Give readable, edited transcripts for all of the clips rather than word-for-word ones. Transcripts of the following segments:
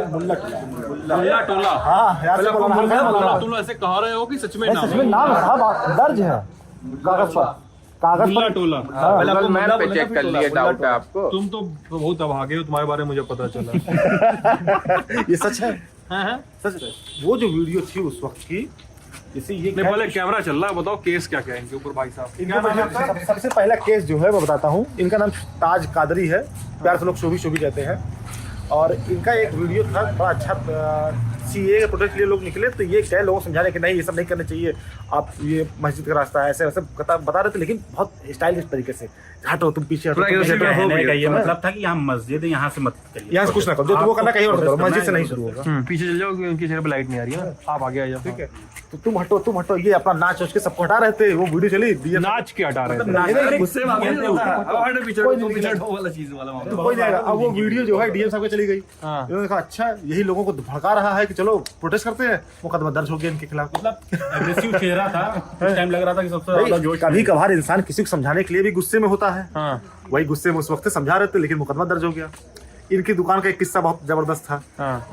मुल्ला टोला। हाँ यार से बोला तुम ऐसे कह रहे हो कि सच में सच में नाम है साहब, दर्ज है कागज पर, कागज मुल्ला पर। टोला। पहले आपको मैप पे चेक कर लिया, डाउट है आपको। तुम तो बहुत अभागे हो, तुम्हारे बारे में मुझे पता चला। ये सच है, हाँ सच है। वो जो वीडियो थी उस वक्त की, जैसे ये नहीं, पहले कैमरा चल रहा है, बताओ केस क्या क्या है इनके ऊपर भाई साहब। इनका सबसे पहला केस जो है मैं बताता हूँ। इनका नाम ताज कादरी है, प्यार से लोग शोभी कहते हैं। और इनका एक वीडियो था बड़ा अच्छा, सीए के प्रोटेस्ट के लिए लोग निकले, तो ये कई लोगों को समझाने कि नहीं ये सब नहीं करना चाहिए, आप ये मस्जिद का रास्ता है, ऐसे वैसे बता रहे थे, लेकिन बहुत स्टाइलिश तरीके से, हटो तुम पीछे हटो। ये मतलब था कि यहाँ मस्जिद है, यहाँ से मत करिए, यहाँ से कुछ ना करो, जो तुमको करना कहीं और करो, मस्जिद से नहीं शुरू होगा। पीछे चल जाओ, उनकी चेहरे पे लाइट नहीं आ रही है, आप आगे आ जाओ। ठीक है, तो तुम हटो, ये अपना नाच उसके सबको हटा रहे थे, वो वीडियो चली। नाच के हटा रहे थे, कोई जाएगा। अब वो वीडियो जो है डीएम साहब को चली गई। इन्होंने कहा अच्छा यही लोगों को भड़का रहा है कि चलो प्रोटेस्ट करते हैं, मुकदमा दर्ज हो गया इनके खिलाफ। मतलब एग्रेसिव चेहरा था, टाइम लग रहा था कि सबसे ज्यादा जोश। कभी कभार इंसान किसी को समझाने के लिए भी गुस्से में होता है, वही गुस्से में उस वक्त समझा रहे थे, लेकिन मुकदमा दर्ज हो गया। इनकी दुकान का एक किस्सा बहुत जबरदस्त था।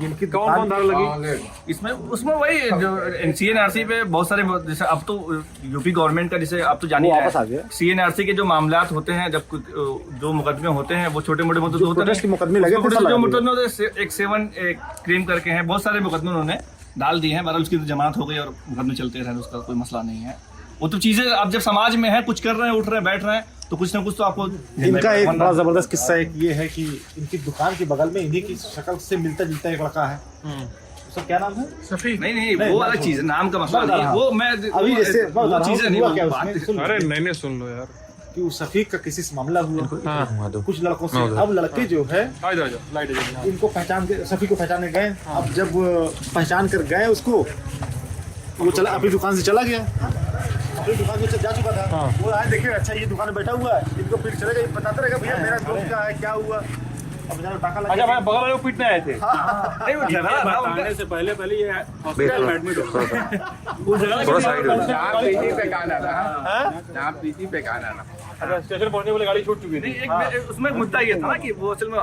इनकी कौन धारा लगी इसमें? उसमें वही जो सीएनआरसी पे बहुत सारे, जैसे अब तो यूपी गवर्नमेंट का, जैसे अब तो जानिए सीएनआरसी के जो मामलात होते हैं, जब जो मुकदमे होते हैं वो छोटे मोटे मुकदमे होते हैं, मुकदमे लगे जो मुकदमे होते हैं, एक 7 क्रीम करके हैं, बहुत सारे मुकदमे उन्होंने डाल दिए हैं। बहरहाल उसकी तो जमानत हो गई और मुकदमे चलते रहे, उसका कोई मसला नहीं है। वो तो चीजें अब जब समाज में है, कुछ कर रहे हैं, उठ रहे हैं, बैठ रहे हैं, तो कुछ ना कुछ तो आपको। इनका एक बड़ा जबरदस्त किस्सा एक ये है कि इनकी दुकान के बगल में इन्हीं की शक्ल से मिलता जुलता एक लड़का है, उसका क्या नाम है? सफी। नहीं वो अलग चीज है, नाम का मसला नहीं है वो। मैं अभी जैसे चीजें नहीं, अरे नहीं सुन लो यार कि वो सफीक का किसी से मामला हुआ कुछ लड़कों से। अब लड़के जो है इनको पहचान के, सफीक को पहचाने गए। अब जब पहचान कर गए उसको, वो चला अपनी दुकान से चला गया, अपनी दुकान से जा चुका था। वो आए देखे अच्छा ये दुकान में बैठा हुआ है, इनको पीट चले गए, बताते रहेगा भैया मेरा दोस्त क्या है, क्या हुआ। अब बेचारा टाका लगा। अच्छा भाई बगल वाले को पीटने आए थे? नहीं वो झगड़ा से पहले ये हॉस्पिटल में एडमिट हो गया। थोड़ा साइड हो जहाँ पीटी पे कान आना, जहाँ पीटी पे कान आना। अच्छा, स्टेशन पहुंचने वाली गाड़ी छूट चुकी थी। उसमें मुद्दा ये था ना कि वो असल में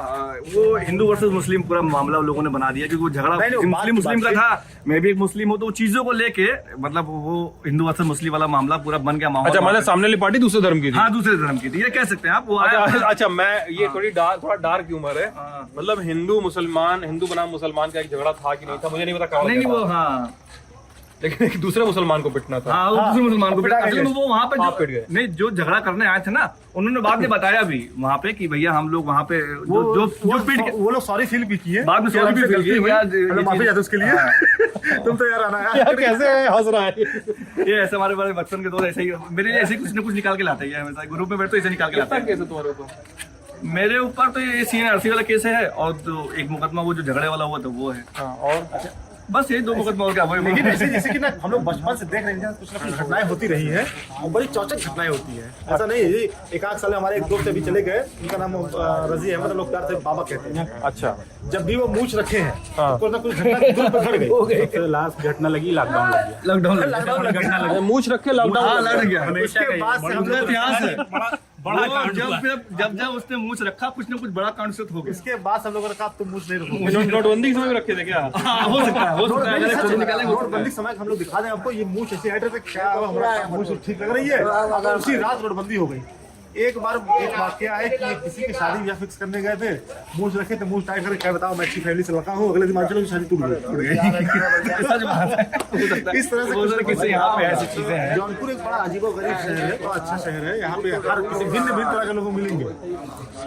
वो हिंदू वर्सेस मुस्लिम पूरा मामला लोगों ने बना दिया, क्योंकि वो झगड़ा मुस्लिम का था, मैं भी एक मुस्लिम हूँ, तो चीजों को लेके मतलब वो हिंदू वर्सेस मुस्लिम वाला मामला पूरा बन गया मामला। अच्छा, मतलब सामने वाली पार्टी दूसरे धर्म की थी? हाँ, दूसरे धर्म की थी, ये कह सकते हैं आप। वो अच्छा, मैं ये थोड़ा डार्क ह्यूमर है, मतलब हिंदू मुसलमान, हिंदू बनाम मुसलमान का एक झगड़ा था कि नहीं था, मुझे नहीं पता। नहीं वो, हाँ, लेकिन एक दूसरे मुसलमान को पिटना था। हाँ, वो दूसरे मुसलमान को पिटा। वो वहाँ पे पिट गए। नहीं, जो झगड़ा करने आए थे ना, उन्होंने बाद में बताया भी वहाँ पे कि भैया हम लोग वहाँ पे जो पीट के, वो लोग सॉरी फील भी किए बाद में सॉरी भी फील किए, माफी चाहते उसके लिए। तुम तो यार आना यार कैसे हंस रहा है ये ऐसे हमारे बचपन के दोस्त ऐसे ही मेरे लिए ऐसे कुछ ना कुछ निकाल के लाते हैं, हमेशा ग्रुप में बैठे तो ऐसे निकाल के लाते हैं। कैसे तुम्हारे ऊपर? मेरे ऊपर तो ये सीएनआरसी वाला केस है, और जो एक मुकदमा वो जो झगड़े वाला हुआ था वो है। और बस ये 2 मुकदमा और क्या। लेकिन ऐसे जैसे कि ना हम लोग बचपन से देख रहे हैं कुछ ना कुछ घटनाएं होती रही है, और बड़ी चौचक घटनाएं होती है। ऐसा नहीं है, एक आध साल हमारे एक दोस्त अभी चले गए, उनका नाम रजी अहमद, लोग प्यार से बाबा कहते हैं। अच्छा, जब भी वो मूछ रखे हैं तो कुछ ना कुछ घटना घट गई। सबसे लास्ट घटना लगी लॉकडाउन लग गया। लॉकडाउन घटना लगी, मूछ रखे लॉकडाउन लग गया। उसके बाद से हम लोग इतिहास है जब उसने मूछ रखा, कुछ ना कुछ बड़ा कांड से हो गया। इसके बाद हम लोगों ने कहा तुम मूछ नहीं रखोगे। नोटबंदी के समय में रखे थे क्या? हो सकता है। नोटबंदी समय हम लोग दिखा दें आपको, ये मूछ ऐसे हट रहे थे, क्या हमारा मूछ ठीक लग रही है। उसी रात नोटबंदी हो गई। एक बार एक वाकया है कि किसी की शादी ब्याह फिक्स करने गए थे, मूछ रखे थे, मूछ टाइट करके क्या बताओ मैं अच्छी फैमिली से लगा हूँ, अगले दिन मान चलो शादी टूट गई। इस तरह से किसी यहाँ पे ऐसी चीजें हैं। जौनपुर एक बड़ा अजीबोगरीब शहर है, बड़ा अच्छा शहर है, यहाँ पे हर किसी भिन्न भिन्न तरह के लोग मिलेंगे।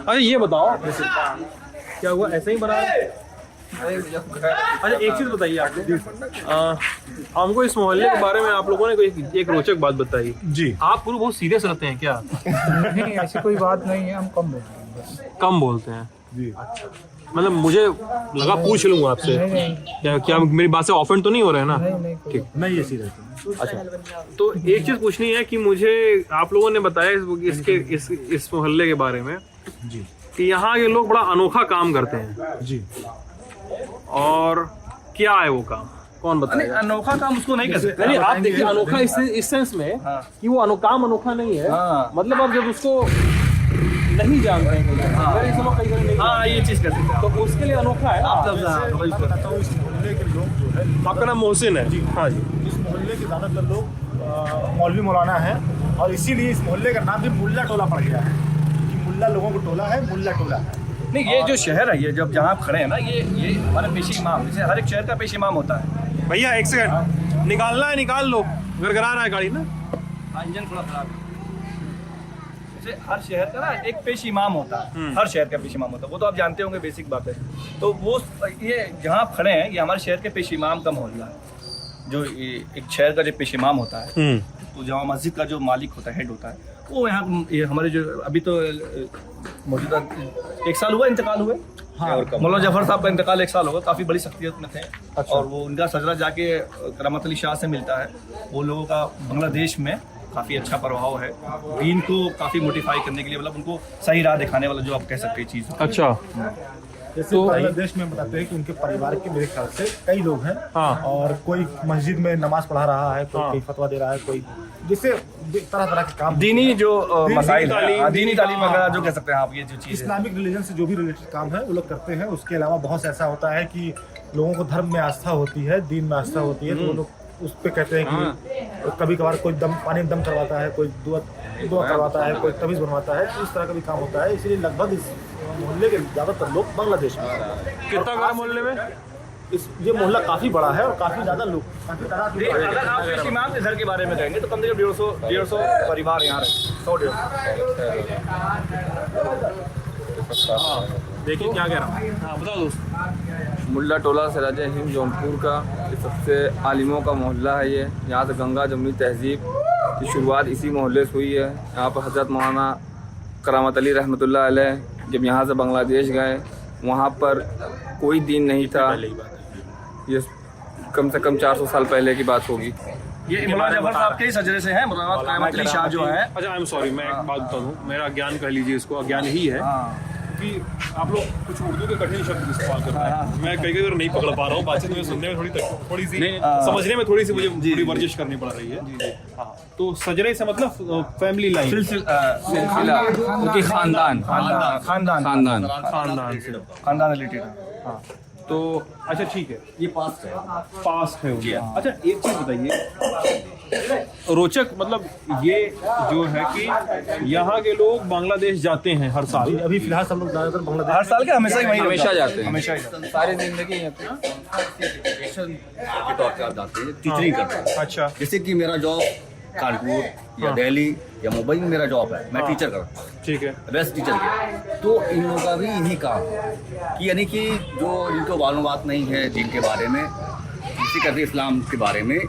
अरे ये बताओ क्या हुआ, ऐसे ही बना? अच्छा, एक चीज बताइए आपने, हमको इस मोहल्ले के बारे में आप लोगों ने एक रोचक बात बताई जी। आप पूरे बहुत सीरियस रहते हैं क्या? नहीं, ऐसी कोई बात नहीं है, हम कम बोलते हैं बस। कम बोलते हैं जी? मतलब मुझे लगा पूछ लूंगा आपसे, क्या मेरी बात से ऑफेंड तो नहीं हो रहे हैं ना? नहीं, नहीं ऐसी रहती। अच्छा, तो एक चीज पूछनी है कि मुझे आप लोगों ने बताया इस मोहल्ले के बारे में जी, कि यहाँ के लोग बड़ा अनोखा काम करते हैं जी। और क्या है वो काम, कौन बताएगा? अनोखा काम उसको नहीं कर सकते। नहीं, आप देखिए अनोखा इस सेंस में कि वो काम अनोखा नहीं है। मतलब आप जब उसको नहीं जानते हैं कई हाँ। अगर इस लोग कई जगह नहीं हाँ ये चीज़ कर सकते हैं तो उसके लिए अनोखा है आप आप। जब मैं बताता हूँ, इस मोहल्ले के लोग जो है, आपका नाम मोहसिन है? जी हाँ जी। इस मोहल्ले के ज़्यादातर लोग मौलवी मौलाना है, और इसीलिए इस मोहल्ले का नाम भी मुल्ला टोला पड़ गया है, कि मुल्ला लोगों को टोला है, मुल्ला टोला है। नहीं, ये जो शहर है, ये जब जहाँ आप खड़े हैं ना, ये हमारा पेशी इमाम, जैसे हर एक शहर का पेशी इमाम होता है। भैया एक सेकंड, निकालना है निकाल लो, गड़गड़ा रहा है गाड़ी ना। हाँ, इंजन थोड़ा खराब है। जैसे हर शहर का ना एक पेशी इमाम होता है, हर शहर का पेशी इमाम होता है, वो तो आप जानते होंगे, बेसिक बात है। तो वो ये जहाँ आप खड़े हैं, ये हमारे शहर के पेशी इमाम का मोहल्ला है। जो एक शहर का जो पेशी इमाम होता है, तो जहाँ मस्जिद का जो मालिक होता है, हेड होता है, वो यहाँ ये हमारे जो अभी तो मौजूदा 1 साल हुआ इंतकाल हुए। हाँ, मौलाना जफर साहब का इंतकाल 1 साल होगा, काफ़ी बड़ी शख्सियत में थे। अच्छा। और वो उनका सजरा जाके करामत अली शाह से मिलता है। वो लोगों का बांग्लादेश में काफ़ी अच्छा प्रभाव है, दीन को काफ़ी मोटिफाई करने के लिए, मतलब उनको सही राह दिखाने वाला जो आप कह सकते हैं चीज़। अच्छा, जैसे बांग्लादेश में बताते हैं कि उनके परिवार के मेरे ख्याल से कई लोग हैं। हाँ। और कोई मस्जिद में नमाज पढ़ा रहा है, कोई फतवा दे रहा है, कोई जिससे तरह तरह के काम, दीनी जो मसाइल तालीम, है, दीनी तालीम वगैरह जो कह सकते हैं आप, ये जो चीज़ है, इस्लामिक रिलीजन से जो भी रिलेटेड काम है वो लोग करते हैं। उसके अलावा बहुत से ऐसा होता है कि लोगों को धर्म में आस्था होती है, दीन में आस्था होती है, तो वो लोग उस पे कहते हैं कि कभी कभार कोई पानी में दम करवाता है, कोई दुआ करवाता है, कोई तवीज़ बनवाता है, इस तरह का भी काम होता है। इसलिए लगभग इस मोहल्ले के ज़्यादातर लोग बांग्लादेश में। कितना घर मोहल्ले में? ये मोहल्ला काफ़ी बड़ा है और काफ़ी ज़्यादा लोग, काफ़ी तादाद में। अगर आप पेशी इमाम के घर के बारे में कहेंगे तो कम से कम 150 परिवार यहाँ रहते, 100-150। देखिए क्या कह रहा हूँ। हाँ बताओ दोस्त। मुल्ला टोला सिराज हिंद जौनपुर का ये सबसे आलिमों का मोहल्ला है। ये यहाँ से गंगा जमुनी तहजीब की शुरुआत इसी मोहल्ले से हुई है। यहाँ पर हज़रत मौलाना करामत अली रहमतुल्लाह अलैह जब यहाँ से बांग्लादेश गए, वहाँ पर कोई दीन नहीं था। ये कम से कम 400 साल पहले की बात होगी। ये मौलाना जफर साहब के ही सजरे से है। मौलाना करामत अली शाह जो है, अच्छा आई एम सॉरी, मैं एक बात बता दूँ, मेरा ज्ञान कह लीजिए इसको, अज्ञान ही है कि आप लोग कुछ उर्दू के कठिन शब्द इस्तेमाल कर रहे हैं। मैं कई बार नहीं पकड़ पा रहा हूँ, बातचीत में सुनने में थोड़ी सी समझने में थोड़ी सी मुझे थोड़ी वर्जिश करनी पड़ रही है। हाँ, तो सजरे से मतलब फैमिली लाइन, सिलसिला उनकी खानदान खानदान रिलेटेड। हाँ तो अच्छा ठीक है, ये पास है जी। अच्छा एक चीज़ बताइए रोचक, मतलब ये जो है कि यहाँ के लोग बांग्लादेश जाते हैं हर साल। अभी फिलहाल सब लोग ज़्यादातर बांग्लादेश हर साल के हमेशा जाते हैं, हमेशा सारी जिंदगी एजुकेशन के तौर पे आप जाते हैं, टीचरिंग करते हैं। अच्छा, जैसे कि मेरा जॉब कानपुर या दिल्ली या मुंबई में मेरा जॉब है, मैं टीचर करता हूँ, ठीक है। बेस्ट टीचर के। तो इन लोगों का भी इन्हीं काम है कि यानी कि जो जिनको मालूमात नहीं है दीन के बारे में, इसी करते इस्लाम के बारे में,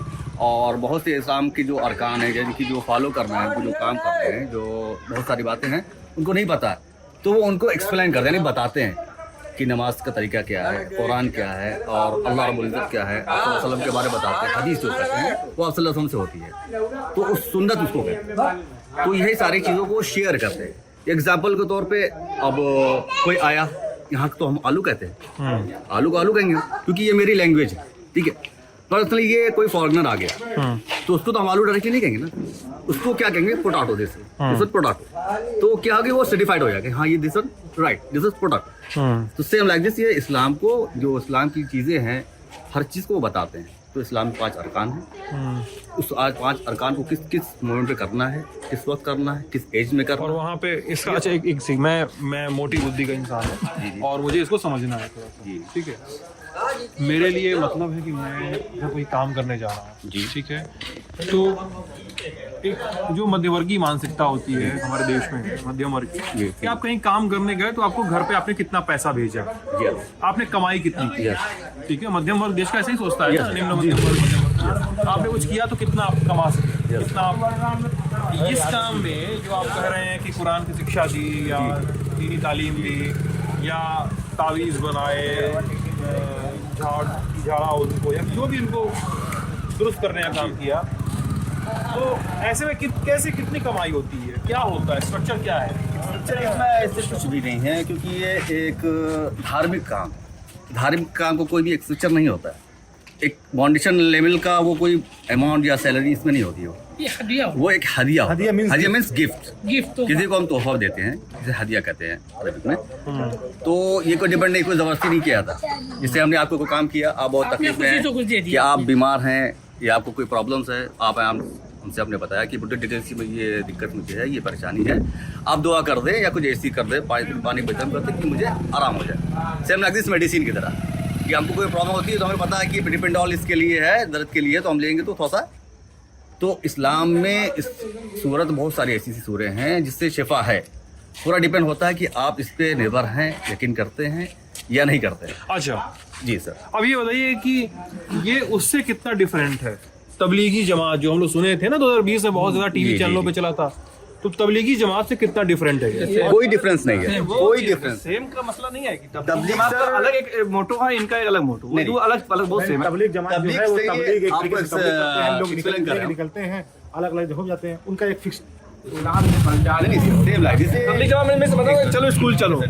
और बहुत से इस्लाम के जो अरकान हैं, यानी कि जो फॉलो करना है, वो जो काम करते हैं, जो बहुत सारी बातें हैं उनको नहीं पता है, तो वो उनको एक्सप्लेन करते हैं, यानी बताते हैं कि नमाज का तरीका क्या है, कुरान क्या है, और अल्लाह रब्बुल इज़्ज़त क्या है, आप वसल्लम के बारे में बताते हैं। हदीस जो कहते हैं वो आप सल्लल्लाहु अलैहि वसल्लम से होती है, तो उस सुन्नत उसको कहते हैं। तो यही सारी चीज़ों को शेयर करते हैं। एग्जाम्पल के तौर पे अब कोई आया, यहाँ तो हम आलू कहते हैं, आलू को आलू कहेंगे क्योंकि ये मेरी लैंग्वेज है, ठीक है। पर ये कोई फॉरेनर आ गया तो उसको तो हम आलू डायरेक्टली नहीं कहेंगे ना, उसको क्या कहेंगे, पोटाटो, दिस इज पोटाटो। तो क्या होगा, वो सर्टिफाइड हो जाएगा, हाँ ये this is right, this is potato. तो सेम लाइक दिस, ये इस्लाम को, जो इस्लाम की चीज़ें हैं, हर चीज़ को वो बताते हैं। तो इस्लाम में 5 अरकान हैं, उस 5 अरकान को किस किस मोमेंट पे करना है, किस वक्त करना है, किस एज में करना और वहाँ पे इसका अच्छा एक मैं मोटी बुद्धि का इंसान हूँ और मुझे इसको समझना है थोड़ा सा, ठीक है। मेरे लिए मतलब है कि मैं जब कोई काम करने जा रहा हूँ जी, ठीक है, तो एक जो मध्यवर्गीय मानसिकता होती है हमारे देश में, मध्यम वर्ग की, कि आप कहीं काम करने गए तो आपको घर पे आपने कितना पैसा भेजा, आपने कमाई कितनी की, ठीक है। मध्यम वर्ग देश का ऐसे ही सोचता है, निम्न मध्यम वर्ग, आपने कुछ किया तो कितना आप कमा सकते, कितना आप इस काम में जो आप कह रहे हैं कि कुरान की शिक्षा दी या दीनी तालीम दी या तावीज़ बनाए, झाड़ा उनको या जो भी उनको दुरुस्त करने का काम किया, तो ऐसे में कैसे कितनी कमाई होती है, क्या होता है, स्ट्रक्चर क्या है? स्ट्रक्चर इसमें ऐसे कुछ भी नहीं है, क्योंकि ये एक धार्मिक काम है। धार्मिक काम को कोई भी एक स्ट्रक्चर नहीं होता है, एक फाउंडेशन लेवल का वो कोई अमाउंट या सैलरी इसमें नहीं होती है। ये हदिया वो एक हदिया होता है। हदिया means हदिया मीन्स गिफ्ट। गिफ्ट तो किसी को हम तोहफा देते हैं, जिसे हदिया कहते हैं अरबिक में। तो ये कोई डिपेंड नहीं, कोई जबरदस्ती नहीं किया था। जिससे हमने आपको कोई काम किया, आप बहुत तकलीफ में खुशी से कुछ दे हैं दिया। कि आप बीमार हैं या आपको कोई प्रॉब्लम्स है, आप हमसे आपने बताया कि बुढ़े डिटेल्स में ये दिक्कत मुझे है, ये परेशानी है, आप दुआ कर दें या कुछ ऐसी कर दें, पानी बचम कर दें कि मुझे आराम हो जाए। सेम लाइक दिस मेडिसिन की तरह कि हमको कोई प्रॉब्लम होती है तो हमें पता है कि डिपेंडॉल इसके लिए है, दर्द के लिए, तो हम लेंगे तो थोड़ा सा। तो इस्लाम में इस सूरत बहुत सारी ऐसी सूरतें हैं जिससे शिफा है। पूरा डिपेंड होता है कि आप इस पे निर्भर हैं, यकीन करते हैं या नहीं करते हैं। अच्छा, जी सर। अब ये बताइए कि ये उससे कितना डिफरेंट है? तबलीगी जमात जो हम लोग सुने थे ना 2020 में बहुत ज्यादा टीवी जी, चैनलों जी। पे चला था, तो तबलीगी जमात से कितना डिफरेंट है ये? कोई डिफरेंस नहीं है, कोई डिफरेंस। सेम का मसला नहीं है कि तबलीग जमात का सर- अलग एक मोटो है, इनका एक अलग मोटो, वो अलग अलग बहुत सेम है। तबलीग जमात जो तबलीग है वो सही है, तबलीग एक आपको तरीके से तबलीग करते हैं, हम लोग explain कर रहे हैं। निकलते हैं, अलग अलग हो जाते हैं, उनका एक फिक्स सेम लाइक तबलीग जमात में समझो, चलो स्कूल चलो,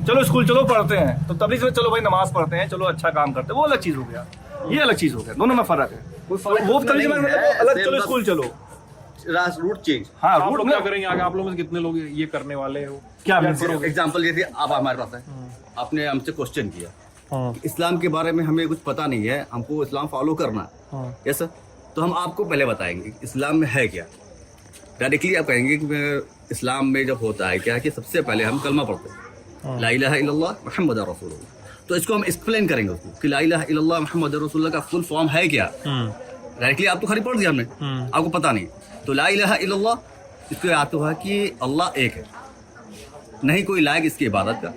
चलो स्कूल चलो पढ़ते हैं, तो तबलीग में चलो भाई नमाज पढ़ते हैं, चलो अच्छा काम करते हैं, वो अलग चीज हो गया, ये अलग चीज हो गया, दोनों में फर्क है। वो तबलीग जमात मतलब अलग, चलो स्कूल चलो, रूट चेंज। हाँ आप रूट लोग क्या करेंगे आगे? आप लोग में से कितने लोग ये करने वाले हो? क्या एग्जाम्पल जैसे आप हमारे पास है, आपने हमसे क्वेश्चन किया, इस्लाम के बारे में हमें कुछ पता नहीं है, हमको इस्लाम फॉलो करना है, यस सर, तो हम आपको पहले बताएंगे इस्लाम में है क्या। डायरेक्टली आप कहेंगे कि इस्लाम में जब होता है क्या कि सबसे पहले हम कलमा पढ़ते हैं, ला इलाहा इल्लल्लाह मुहम्मदुर रसूलुल्लाह। तो इसको हम एक्सप्लेन करेंगे उसको कि ला इलाहा इल्लल्लाह मुहम्मदुर रसूलुल्लाह का फुल फॉर्म है क्या। डायरेक्टली आप तो खाली पढ़ दिया हमने, आपको पता नहीं। तो ला इलाहा इल्लल्लाह इसको याद हुआ कि अल्लाह एक है, नहीं कोई लायक इसकी इबादत का,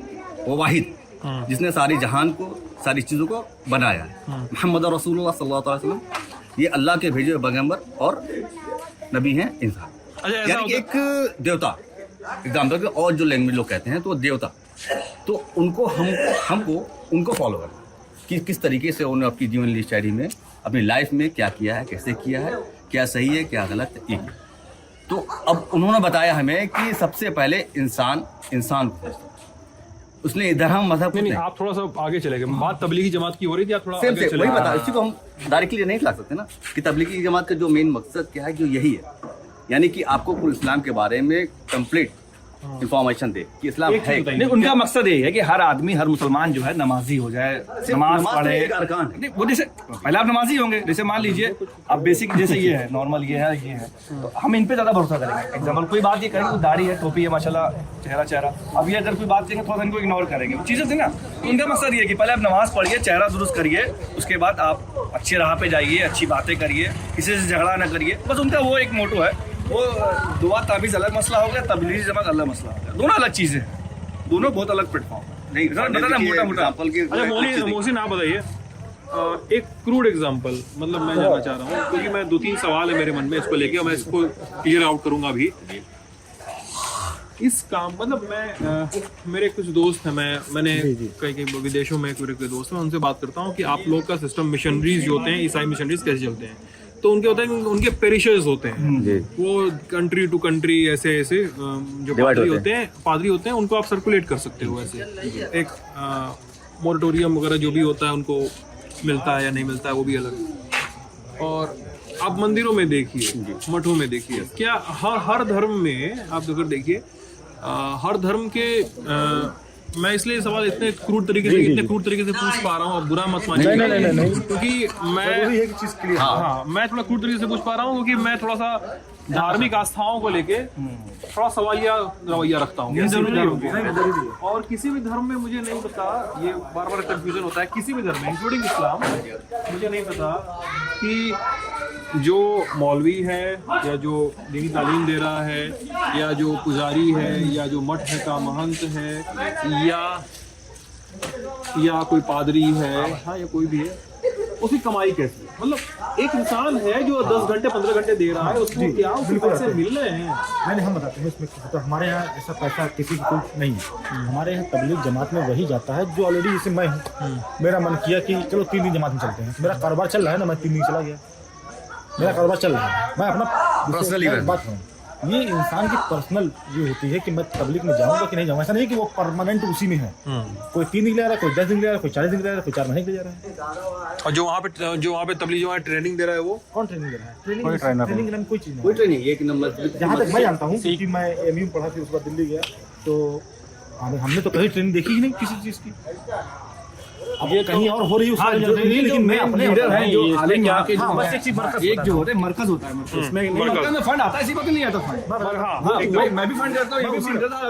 वो वाहिद जिसने सारी जहान को, सारी चीज़ों को बनाया है। मुहम्मद रसूलुल्लाह सल्लल्लाहु अलैहि वसल्लम ये अल्लाह के भेजे हुए पैगंबर और नबी हैं इंसान। अच्छा, ऐसा यानी कि होता- एक देवता एग्जाम्पल के, और जो लैंग्वेज लोग कहते हैं तो देवता, तो उनको हमको उनको फॉलो करना कि किस तरीके से उन्होंने अपनी जीवन स्टाइल में अपनी लाइफ में क्या किया है, कैसे किया है, क्या सही है क्या गलत है, ये किया। तो अब उन्होंने बताया हमें कि सबसे पहले इंसान को, उसने धर्म मजहब नहीं, आप थोड़ा सा आगे चले गए, बात तबलीगी जमात की हो रही थी, आप थोड़ा सेम आगे से चले वही गए। बता, इसी को हम डायरेक्टली नहीं ला सकते ना कि तबलीगी जमात का जो मेन मकसद क्या है, जो यही है, यानी कि आपको पूरे इस्लाम के बारे में कंप्लीट इंफॉर्मेशन दे कि इस्लाम एक चीज है। बताइए। नहीं, उनका मकसद यही है कि हर आदमी, हर मुसलमान जो है नमाजी हो जाए, नमाज नमाज तो पढ़े। एक अरकान है। नहीं, वो जैसे पहले आप नमाजी होंगे, जैसे मान लीजिए अब बेसिक जैसे ये है, नॉर्मल ये है, तो हम इन पे ज्यादा भरोसा करेंगे। एग्जाम्पल कोई बात ये करेंगे, दाढ़ी है, टोपी है, माशाल्लाह, चेहरा, अब ये अगर कोई बात करेंगे थोड़ा इनको इग्नोर करेंगे, वो चीजें थी ना। तो उनका मकसद ये है कि पहले आप नमाज पढ़िए, चेहरा दुरुस्त करिए, उसके बाद आप अच्छी राह पे जाइए, अच्छी बातें करिए, किसी से झगड़ा ना करिए, बस उनका वो एक मोटो है। वो दुआ ताबीज़ अलग मसला हो गया, तबलीगी जमात अलग मसला हो गया, दोनों अलग चीजें हैं, दोनों बहुत अलग प्लेटफॉर्म है। नहीं बताना मोटा एग्जाम्पल की अच्छा मोहसिन, आप बताइए एक क्रूड एग्जांपल, मतलब मैं जानना चाह रहा हूँ क्योंकि मैं 2-3 सवाल है मेरे मन में इसको लेके, और मैं इसको क्लियर आउट करूंगा अभी। इस काम मतलब मैं मेरे कुछ दोस्त हैं, मैंने कई विदेशों में कुछ दोस्त हैं, उनसे बात करता हूँ कि आप लोग का सिस्टम मिशनरीज जो होते हैं, ईसाई मिशनरीज कैसे चलते हैं। तो उनके होता है कि उनके पेरिशर्स होते हैं, वो कंट्री टू कंट्री ऐसे जो पादरी होते हैं उनको आप सर्कुलेट कर सकते हो। ऐसे एक मोरेटोरियम वगैरह जो भी होता है उनको मिलता है या नहीं मिलता है, वो भी अलग है। और आप मंदिरों में देखिए, मठों में देखिए, क्या हर धर्म में आप अगर देखिए, हर धर्म के मैं इसलिए सवाल इतने क्रूड तरीके से पूछ पा रहा हूँ, अब बुरा मत मानिए, नहीं, क्योंकि मैं एक चीज क्लियर हाँ मैं थोड़ा क्रूड तरीके से पूछ पा रहा हूँ क्योंकि मैं थोड़ा सा धार्मिक आस्थाओं को लेके थोड़ा सवालिया रवैया रखता हूँ। और किसी भी धर्म में मुझे नहीं पता, ये बार बार कंफ्यूजन होता है, किसी भी धर्म में इंक्लूडिंग इस्लाम, मुझे नहीं पता कि जो मौलवी है या जो दीनी तालीम दे रहा है या जो पुजारी है या जो मठ है का महंत है या कोई पादरी है, हाँ या कोई भी है, उसकी कमाई कैसी है? मतलब एक इंसान है जो 10 घंटे 15 घंटे दे रहा है, उसको क्या उसके पैसे मिल रहे हैं? मैंने हम बताते हैं इसमें, तो हमारे यहाँ ऐसा पैसा किसी को नहीं है। हमारे यहाँ तबलीग जमात में वही जाता है जो ऑलरेडी, जैसे मैं हूँ, मेरा मन किया कि चलो 3 दिन जमात में चलते हैं, मेरा कारोबार चल रहा है ना, मैं 3 दिन चला गया, मेरा कारोबार चल रहा है, मैं अपना पर्सनली बात करूँ, ये इंसान की पर्सनल ये होती है कि मैं तबलीग में जाऊंगा कि नहीं जाऊंगा। ऐसा नहीं कि वो परमानेंट उसी में है। कोई 3 दिन ले जा रहा है, कोई 10 दिन ले जा रहा है, कोई 40 दिन ले जा रहा है, कोई 4 महीने के लिए जा रहा है। और जो वहाँ पे तबलीग जो ट्रेनिंग दे रहा है वो कौन ट्रेनिंग दे रहा है? ट्रेनिंग कोई चीज़ नहीं। कोई ट्रेनिंग एक नंबर जहाँ तक मैं जानता हूँ, क्योंकि मैं MU पढ़ा फिर उसके बाद दिल्ली गया, तो हमने तो कहीं ट्रेनिंग देखी ही नहीं किसी चीज़ की। अब ये कहीं और हो रही है उसका नहीं, लेकिन मैं अपने लीडर हैं जो आलिम यहाँ के हाँ, बस एक चीज़ एक जो होता है मरकज होता है, उसमें मरकज में फंड आता है, इसी बात नहीं आता फंड। मैं भी फंड करता हूँ, ये भी फंड करता है,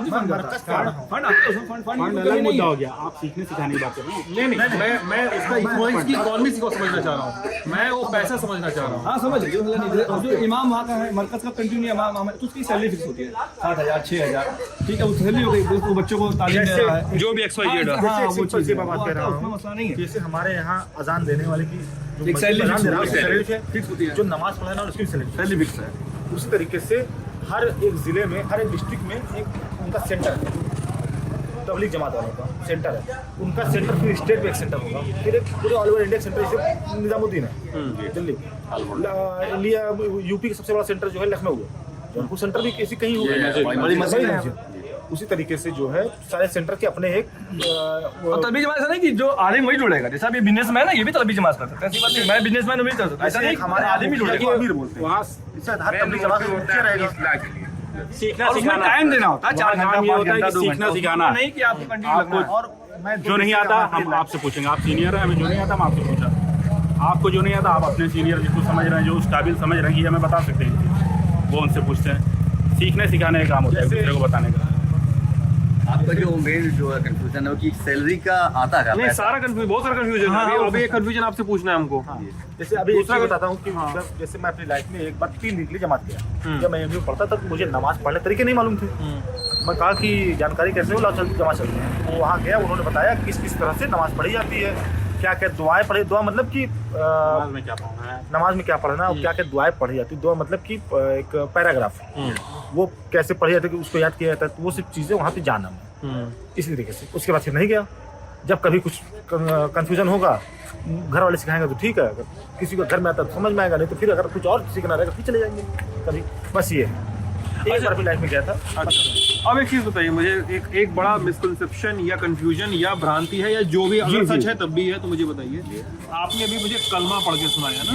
फंड आता है उसमें फंड अलग मुद्दा हो गया। आप सीखने सिखाने की बात कर रहे हैं। नहीं, मैं इसका इसकी इकोनॉमी को समझना चाह रहा हूँ, मैं वो पैसा समझना चाह रहा हूँ। हाँ समझ जो इमाम वहाँ का है, मरकज का कंटिन्यू इमाम है, तो उसकी सैलरी फिक्स होती है 7,000 6,000, ठीक है, वो सैलरी हो गई, वो बच्चों को तालीम दे रहा है, जो भी XYZ है। हाँ वो चीज़ मैं बात कर रहा उसमें हूँ, मसला नहीं है। जैसे हमारे यहाँ अजान देने वाले की जो एक सैलरी अजान दे रहा है, फिक्स सैलरी फिक्स होती है, जो नमाज पढ़ाना है उसकी सैलरी फिक्स है। उसी तरीके से हर एक जिले में, हर एक डिस्ट्रिक्ट में एक उनका सेंटर है, तबलीग जमात वालों का सेंटर है। उनका सेंटर फिर स्टेट में एक सेंटर होगा, फिर एक पूरे ऑल ओवर इंडिया सेंटर जैसे निजामुद्दीन है दिल्ली, इंडिया यूपी का सबसे बड़ा सेंटर जो है लखनऊ है, जौनपुर सेंटर भी किसी कहीं होगा, बड़ी मस्जिद है। उसी तरीके से जो है सारे सेंटर के अपने एक और तबलीग जमात ऐसा नहीं कि जो आलिम वही जुड़ेगा, जैसा अभी बिजनेसमैन है ये भी तबलीग जमात करता है, ऐसी बात नहीं मैं बिजनेसमैन नहीं कर सकता, ऐसा नहीं हमारे आलिम ही जुड़ेगा, अमीर बोलते हैं वहाँ इससे आधार तबलीग जमात नीचे रहेगा। सीखना और उसमें सिखाना टाइम देना होता है 4 घंटा काम ये 5 होता है घंटा कि 2 सीखना घंटा, सिखाना नहीं कि आपको कंटिन्यू लगना है। और मैं जो नहीं आता हम आपसे पूछेंगे। आप सीनियर है, हमें जो नहीं आता हम आपसे पूछा। आपको जो नहीं आता आप अपने सीनियर जिसको समझ रहे हैं, जो उस काबिल समझ रहे हैं कि हमें बता सकते हैं, वो उनसे पूछते हैं। सीखने सिखाने का काम होता है, दूसरे को बताने का। आपका जो मेन जो है कंफ्यूजन है वो कि सैलरी का आता है नहीं, सारा कंफ्यूजन, बहुत सारा कंफ्यूजन है। अभी एक कंफ्यूजन आपसे पूछना है हमको। जैसे अभी दूसरा बताता हूँ कि जैसे मैं अपनी लाइफ में एक बार 3 दिन के लिए जमात किया, जब मैं MU पढ़ता था तो मुझे नमाज पढ़ने तरीके नहीं मालूम थे। मैं कहा कि जानकारी कैसे हो जमात चलती है, वो वहाँ गया, उन्होंने बताया किस किस तरह से नमाज पढ़ी जाती है, क्या क्या दुआएं पढ़ी, दुआ मतलब कि नमाज में क्या पढ़ना है, नमाज में क्या पढ़ना और क्या क्या दुआएं पढ़ी जाती है। दुआ मतलब कि एक पैराग्राफ वो कैसे पढ़ी जाती है, उसको याद किया जाता है, तो वो सब चीज़ें वहाँ पे जाना मैं इसी तरीके से। उसके बाद फिर नहीं गया। जब कभी कुछ कंफ्यूजन होगा घर वाले सिखाएंगे तो ठीक है, अगर किसी को घर में आता तो समझ में आएगा, नहीं तो फिर अगर कुछ और सीखना रहेगा फिर चले जाएंगे कभी। बस ये एक बार अपनी लाइफ में गया था। अच्छा, अब एक चीज़ बताइए मुझे, एक बड़ा मिसकंसेप्शन या कंफ्यूजन या भ्रांति है या जो भी, अगर सच है तब भी है तो मुझे बताइए। आपने अभी मुझे कलमा पढ़ के सुनाया ना,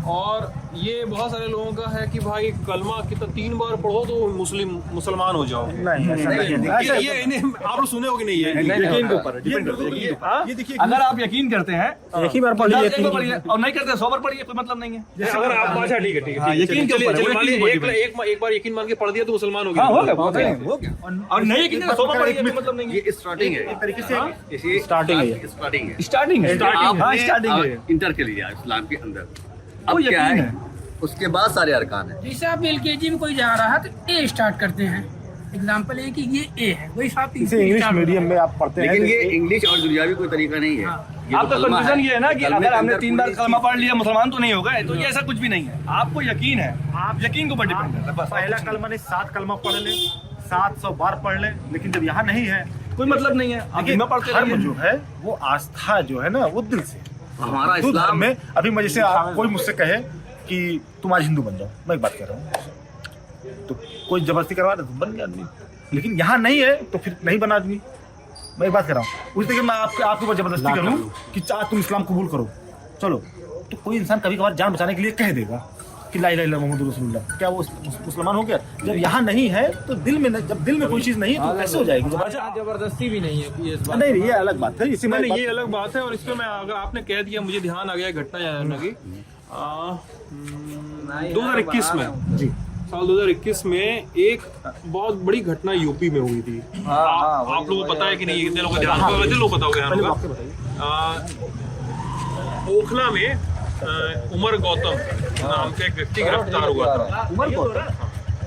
और ये बहुत सारे लोगों का है कि भाई कलमा कितना 3 बार पढ़ो तो मुसलमान हो जाओ। नहीं, ऐसा नहीं है। ये आप लोग सुने हो कि नहीं है? यकीन के ऊपर डिपेंड करता है। ये देखिए अगर आप यकीन करते हैं एक ही बार पढ़िए, एक बार पढ़िए, और नहीं करते 100 बार पढ़िए, कोई मतलब नहीं है। अगर आप, अच्छा ठीक है ठीक है, यकीन के ऊपर चलिए मान लीजिए एक बार यकीन मान के पढ़ दिया तो मुसलमान हो गया। हो गया और नहीं यकीन 100 बार पढ़िए, कोई मतलब नहीं है। ये स्टार्टिंग है, एक तरीके से स्टार्टिंग है इंटर के लिए इस्लाम के अंदर। अब क्या है उसके बाद सारे अरकान है। जैसे आप LKG में कोई जा रहा है तो A स्टार्ट करते हैं, एग्जाम्पल है कि ये A है, वही साथ इंग्लिश मीडियम में आप पढ़ते हैं, लेकिन ये इंग्लिश और दुनियावी कोई तरीका नहीं है। आपका कंफ्यूजन ये है ना कि अगर हमने 3 बार कलमा पढ़ लिया मुसलमान तो नहीं होगा, तो ये ऐसा कुछ भी नहीं है। आपको यकीन है, आप यकीन के ऊपर डिपेंड करता है। बस पहला कलमा नहीं 7 कलमा पढ़ ले, 700 बार पढ़ ले, लेकिन जब यहाँ नहीं है कोई मतलब नहीं है। आप धीमा पढ़ते धर्म जो है वो आस्था जो है ना वो दिल से। हमारा हिंदू इस्लाम धर्म में अभी मैं जैसे कोई मुझसे कहे कि तुम आज हिंदू बन जाओ, मैं एक बात कह रहा हूँ, तो कोई जबरदस्ती करवा दे तो बन गया आदमी, लेकिन यहाँ नहीं है तो फिर नहीं बना आदमी। मैं एक बात कर रहा हूँ, उस तरीके मैं आपके ऊपर जबरदस्ती करूँ कि चाह तुम इस्लाम कबूल करो, चलो, तो कोई इंसान कभी कभार जान बचाने के लिए कह देगा कि ला इलाहा इल्लल्लाह मुहम्मदुर रसूलुल्लाह, क्या वो मुसलमान हो गया? जब यहाँ नहीं है तो दिल में, जब दिल में कोई चीज़ नहीं है तो कैसे हो जाएगी? जबरदस्ती भी नहीं है, नहीं, ये अलग बात है। इसी में ये अलग बात है। और इसमें मैं, अगर आपने कह दिया, मुझे ध्यान आ गया घटना याद लगी 2021 में जी, साल 2021 में एक बहुत बड़ी घटना यूपी में हुई थी। आप लोगों को पता है कि नहीं? कितने लोगों को ध्यान होगा? कितने लोग पता होगा? ओखला में उमर गौतम नाम का एक व्यक्ति गिरफ्तार हुआ था। उमर गौतम,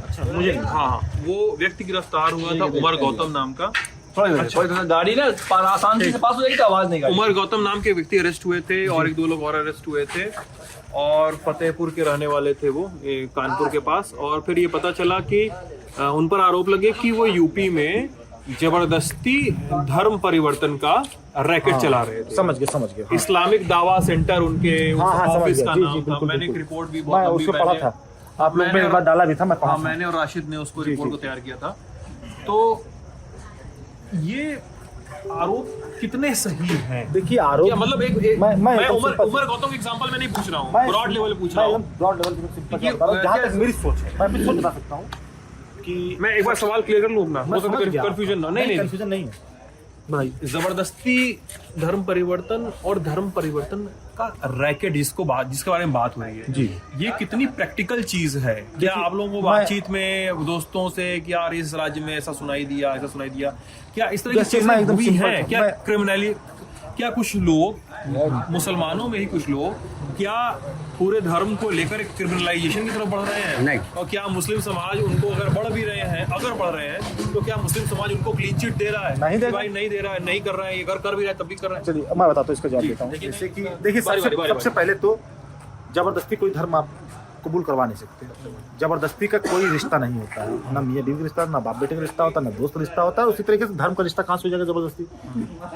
अच्छा मुझे हाँ, वो व्यक्ति गिरफ्तार हुआ था उमर गौतम नाम का। गाड़ी ना आसान से पास हो जाएगी तो आवाज नहीं। उमर गौतम नाम के व्यक्ति अरेस्ट हुए थे और 1-2 लोग और अरेस्ट हुए थे, और फतेहपुर के रहने वाले थे वो, कानपुर के पास। और फिर ये पता चला कि उन पर आरोप लगे कि वो यूपी में जबरदस्ती धर्म परिवर्तन का रैकेट चला रहे थे। समझ गए। इस्लामिक दावा सेंटर उनके ऑफिस का नाम था। बिल्कुल, मैंने एक रिपोर्ट भी बहुत उसको पढ़ा था। आप लोग ने एक बार डाला भी था, मैं हाँ, मैंने और राशिद ने उसको रिपोर्ट को तैयार किया था। तो ये आरोप कितने सही हैं? देखिए आरोप मतलब मैं उमर गौतम के एग्जांपल में नहीं पूछ रहा हूँ, ब्रॉड लेवल पे पूछ रहा हूँ। ब्रॉड लेवल पे जहाँ तक मेरी सोच है, मैं अपनी सोच बता सकता हूँ कि मैं एक बार सवाल क्लियर कर लूँ अपना, हो सकता है कंफ्यूजन ना। नहीं कंफ्यूजन नहीं है। जबरदस्ती धर्म परिवर्तन और धर्म परिवर्तन का रैकेट जिसके बारे में बात हो रही है जी, ये कितनी प्रैक्टिकल चीज है? क्या आप लोगों को बातचीत में दोस्तों से कि यार इस राज्य में ऐसा सुनाई दिया, ऐसा सुनाई दिया, क्या इस तरह की चीजें हुई हैं? क्या क्रिमिनली, क्या कुछ लोग मुसलमानों में ही कुछ लोग क्या पूरे धर्म को लेकर एक क्रिमिनलाइजेशन की तरफ बढ़ रहे हैं? नहीं। और क्या मुस्लिम समाज उनको अगर बढ़ भी रहे हैं, अगर बढ़ रहे हैं तो क्या मुस्लिम समाज उनको क्लीन चिट दे रहा है? नहीं दे, भाई नहीं दे रहा है, नहीं कर रहे हैं, अगर कर भी रहा है तब भी कर रहे हैं। चलिए मैं बताता हूँ, इसका जवाब देता हूँ। जैसे कि देखिए सबसे पहले तो जबरदस्ती कोई धर्म आप कबूल करवा नहीं सकते। जबरदस्ती का कोई रिश्ता नहीं होता है, ना मियाँ बीवी का रिश्ता, ना बाप बेटे का रिश्ता होता है, ना दोस्त का रिश्ता होता है। उसी तरीके से धर्म का रिश्ता कहाँ से हो जाएगा जबरदस्ती?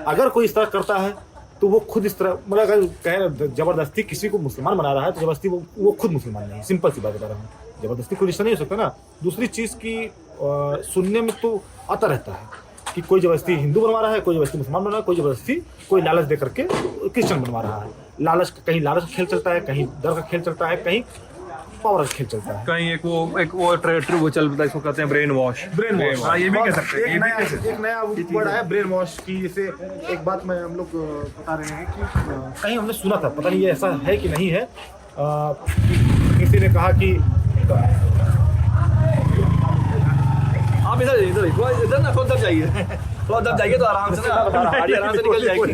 अगर कोई इस तरह करता है तो वो खुद इस तरह, मतलब अगर कहे जबरदस्ती किसी को मुसलमान बना रहा है तो जबरदस्ती वो खुद मुसलमान नहीं है। सिंपल सी बात बता रहा हूँ, जबरदस्ती कोई रिश्ता नहीं हो सकता ना। दूसरी चीज़ की सुनने में तो आता रहता है कि कोई जबरदस्ती हिंदू बनवा रहा है, कोई जबरदस्ती मुसलमान बना रहा है, कोई जबरदस्ती कोई लालच दे करके क्रिश्चियन बनवा रहा है। लालच, कहीं लालच का खेल चलता है, कहीं डर का खेल चलता है, कहीं पावर का खेल चलता है, कहीं एक वो चलता है, इसको कहते हैं ब्रेन वॉश। हाँ, ये भी कह सकते हैं। एक नया वर्ड है ब्रेन वॉश की। जैसे एक बात मैं हम लोग बता रहे हैं कि कहीं हमने सुना था, पता नहीं ये ऐसा है कि नहीं है, किसी ने कहा कि आप इधर ना थोड़ा दब जाइए, थोड़ा दब जाइए तो आराम से ना गाड़ी आराम से निकल जाएगी।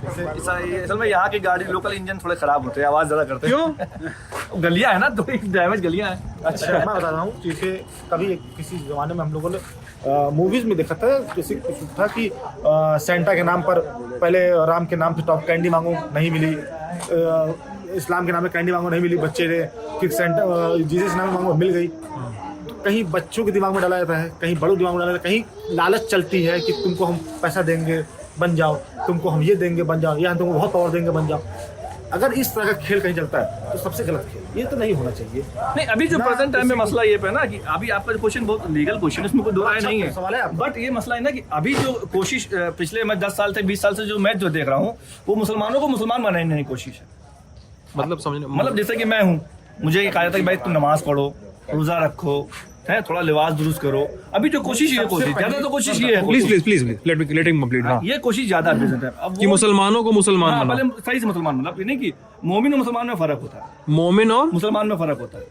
असल में यहाँ की गाड़ी लोकल इंजन थोड़े खराब होते हैं, आवाज ज्यादा करते हैं। क्यों? गलियां है ना, तो डैमेज गलियां हैं। अच्छा मैं बता रहा हूँ, जैसे कभी किसी जमाने में हम लोगों ने मूवीज में देखा था, जैसे था कि सेंटा के नाम पर पहले राम के नाम पे टॉप कैंडी मांगो, नहीं मिली। इस्लाम के नाम पे कैंडी मांगो, नहीं मिली बच्चे ने। फिर सेंटा जीसस नाम मांगो, मिल गई। कहीं बच्चों के दिमाग में डाला जाता है, कहीं बड़ों दिमाग में डाला जाता है, कहीं लालच चलती है कि तुमको हम पैसा देंगे बन जाओ, तुमको हम ये देंगे बन जाओ, या तुमको बहुत पावर देंगे बन जाओ। अगर इस तरह का खेल कहीं चलता है तो सबसे गलत खेल, ये तो नहीं होना चाहिए। नहीं, अभी जो प्रेजेंट टाइम में मसला ये पे ना कि अभी आपका क्वेश्चन बहुत लीगल क्वेश्चन है, इसमें कोई दो राय नहीं है, सवाल है। बट ये मसला है ना कि अभी जो कोशिश पिछले मैं 10 साल से 20 साल से जो मैच जो देख रहा हूँ, वो मुसलमानों को मुसलमान बनाने की कोशिश है। मतलब समझने, मतलब जैसे कि मैं हूँ, मुझे ये कहा जाता है कि भाई तुम नमाज पढ़ो, रोजा रखो, है थोड़ा लिबास दुरुस्त करो। अभी जो कोशिश ज्यादा तो कोशिश ये है, प्लीज लेट हिम कंप्लीट। हाँ, ये कोशिश ज्यादा है अब कि मुसलमानों को मुसलमान बनाओ। पहले सही से मुसलमान मतलब ये नहीं कि मोमिन और मुसलमान में फर्क होता है। मोमिन और मुसलमान में फर्क होता है।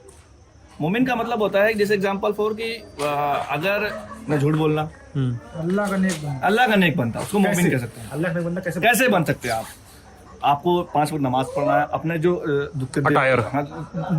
मोमिन का मतलब होता है जैसे एग्जांपल फॉर कि अगर मैं झूठ बोलना, अल्लाह का नेक बनता, उसको मोमिन कह सकते हैं। अल्लाह का नेक बनना कैसे बन सकते हैं आप? आपको 5 वक्त नमाज पढ़ना है, अपने जो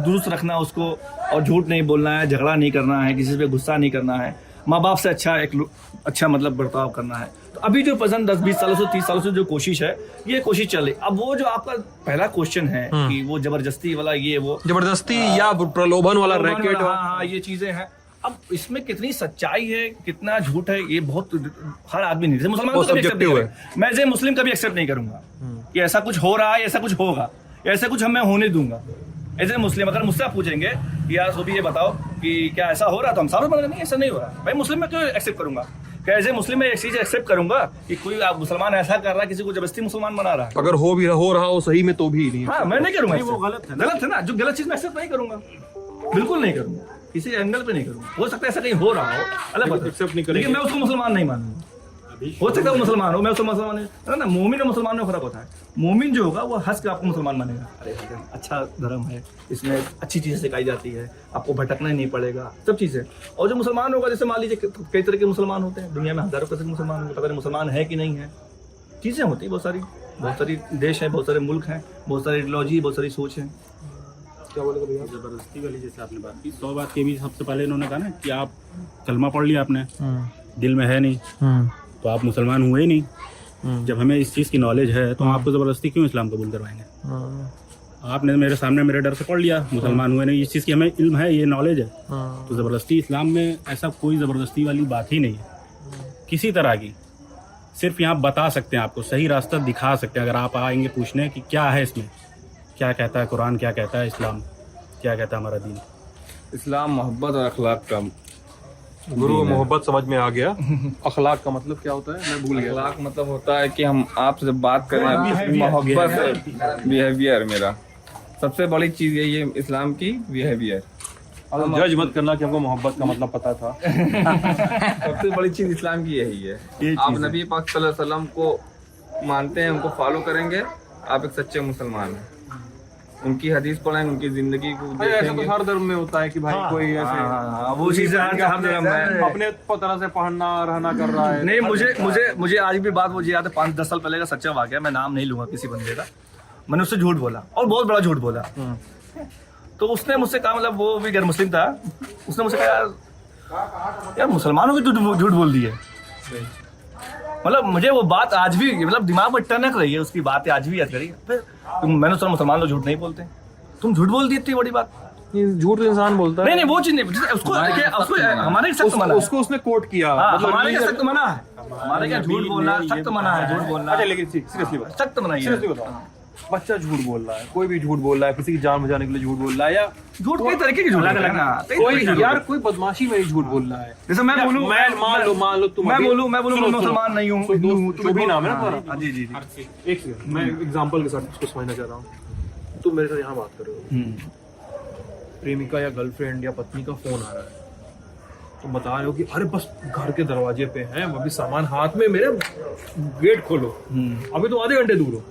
दुरुस्त रखना उसको, और झूठ नहीं बोलना है, झगड़ा नहीं करना है, किसी पे गुस्सा नहीं करना है, माँ बाप से अच्छा मतलब बर्ताव करना है। तो अभी जो प्रेजेंट 10-20 सालों से 30 सालों से जो कोशिश है, ये कोशिश चल रही। अब वो जो आपका पहला क्वेश्चन है कि वो जबरदस्ती वाला, ये वो जबरदस्ती या प्रलोभन वाला रैकेट, हाँ ये चीजें हैं। अब इसमें कितनी सच्चाई है, कितना झूठ है, ये बहुत हर आदमी नहीं, मुसलमान को एक्सेप्ट नहीं है। मैं जैसे मुस्लिम कभी एक्सेप्ट नहीं करूंगा कि ऐसा कुछ हो रहा है, ऐसा कुछ होगा, ऐसा कुछ हम मैं होने दूंगा। ऐसे मुस्लिम अगर मुझसे पूछेंगे कि यार सोभी ये बताओ कि क्या ऐसा हो रहा, तो हम सारे बोलेंगे नहीं ऐसा नहीं हो रहा। भाई मुस्लिम में क्यों एक्सेप्ट करूंगा? कैसे मुस्लिम में एक चीज एक्सेप्ट करूंगा कि कोई मुसलमान ऐसा कर रहा है, किसी को जबरदस्ती मुसलमान बना रहा है। अगर हो रहा हो सही में तो भी नहीं। हाँ मैं नहीं करूंगा, वो गलत है ना। जो गलत चीज मैं एक्सेप्ट नहीं करूंगा, बिल्कुल नहीं करूंगा, किसी एंगल पे नहीं करूंगा। हो सकता है ऐसा कहीं हो रहा हो, अलग बात एक्सेप्ट नहीं करेंगे, लेकिन मैं उसको मुसलमान नहीं मानूंगा। हो सकता है वो मुसलमान हो, मैं उसको मुसलमान नहीं ना। मोमिन और मुसलमान में फर्क होता है। मोमिन जो होगा वो हंस के आपको मुसलमान मानेगा, अरे अच्छा धर्म है, इसमें अच्छी चीजें सिखाई जाती है, आपको भटकना ही नहीं पड़ेगा, सब चीजें। और जो मुसलमान होगा, जैसे मान लीजिए कई तरह के मुसलमान होते हैं दुनिया में, हजारों तरह के मुसलमान होंगे, पता नहीं मुसलमान है कि नहीं है, चीजें होती है बहुत सारी देश है, बहुत सारे मुल्क हैं, बहुत सारी आइडियोलॉजी, बहुत सारी सोच है। क्या बोले भैया? जबरदस्ती वाली जैसे आपने बात की, 100 बात के भी सबसे पहले इन्होंने कहा ना कि आप कलमा पढ़ लिया आपने, दिल में है नहीं, तो आप मुसलमान हुए ही नहीं। जब हमें इस चीज़ की नॉलेज है तो हम आपको ज़बरदस्ती क्यों इस्लाम कबूल करवाएंगे? आपने मेरे सामने मेरे डर से पढ़ लिया, मुसलमान हुए नहीं, इस चीज़ की हमें इल्म है, ये नॉलेज है, तो ज़बरदस्ती इस्लाम में ऐसा कोई ज़बरदस्ती वाली बात ही नहीं है किसी तरह की। सिर्फ यहाँ बता सकते हैं, आपको सही रास्ता दिखा सकते हैं। अगर आप आएंगे पूछने कि क्या है इसमें, क्या कहता है कुरान, क्या कहता है इस्लाम, क्या कहता है हमारा दीन, इस्लाम मोहब्बत और अखलाक का गुरु मोहब्बत समझ में आ गया। अखलाक का मतलब क्या होता है मैं भूल गया। अखलाक मतलब होता है कि हम आपसे जब बात करें मोहब्बत, बिहेवियर मेरा सबसे बड़ी चीज़ यही है इस्लाम की, बिहेवियर। जज मत करना कि हमको मोहब्बत का मतलब पता था। सबसे बड़ी चीज़ इस्लाम की यही है। आप नबी पाक सल्लल्लाहु अलैहि वसल्लम को मानते हैं, उनको फॉलो करेंगे, आप एक सच्चे मुसलमान हैं। उनकी हदीस पढ़ें, उनकी जिंदगी को ऐसा तो हर धर्म में होता है कि भाई कोई ऐसे वो चीजें हर धर्म में अपने तरह से पढ़ना रहना कर रहा है। नहीं, मुझे आज भी बात मुझे याद है, 5-10 साल पहले का सच्चा वाकया, मैं नाम नहीं लूंगा किसी बंदे का। मैंने उससे झूठ बोला और बहुत बड़ा झूठ बोला। तो उसने मुझसे कहा, मतलब वो भी गैर मुस्लिम था, उसने मुझसे कहा यार मुसलमानों की तो झूठ बोल दी है। मतलब मुझे वो बात आज भी मतलब दिमाग में टनक रही है, उसकी बातें आज भी याद करी। मैंने सुना मुसलमान लोग झूठ नहीं बोलते, तुम झूठ बोल दी, इतनी बड़ी बात। झूठ तो इंसान बोलता है। नहीं वो चीज नहीं, उसको हमारे सख्त मना, उसको उसने कोट किया, हमारे क्या सख्त मना है, हमारे क्या झूठ बोलना सख्त मना है, झूठ बोलना। अच्छा लेकिन सीरियसली बात, सख्त मना है। बच्चा झूठ बोल रहा है, कोई भी झूठ बोल रहा है, किसी की जान बचाने के लिए झूठ बोल रहा है, या झूठ कई तरीके के झूठ अलग ना, कोई यार कोई बदमाशी में ही झूठ बोल रहा है। जैसे मैं बोलूं, मान लो तुम, मैं बोलूं मैं मुसलमान नहीं हूं, हिंदू हूं, जो भी नाम है ना तुम्हारा। जी जी एक सेकंड, मैं एग्जांपल के साथ इसको समझना चाह रहा हूं। तुम मेरे साथ यहाँ बात कर रहे हो, प्रेमिका या गर्लफ्रेंड या पत्नी का फोन आ रहा है, तुम बता रहे हो कि अरे बस घर के दरवाजे पे हैं, अभी सामान हाथ में, मेरे गेट खोलो, अभी तुम आधे घंटे दूर हो।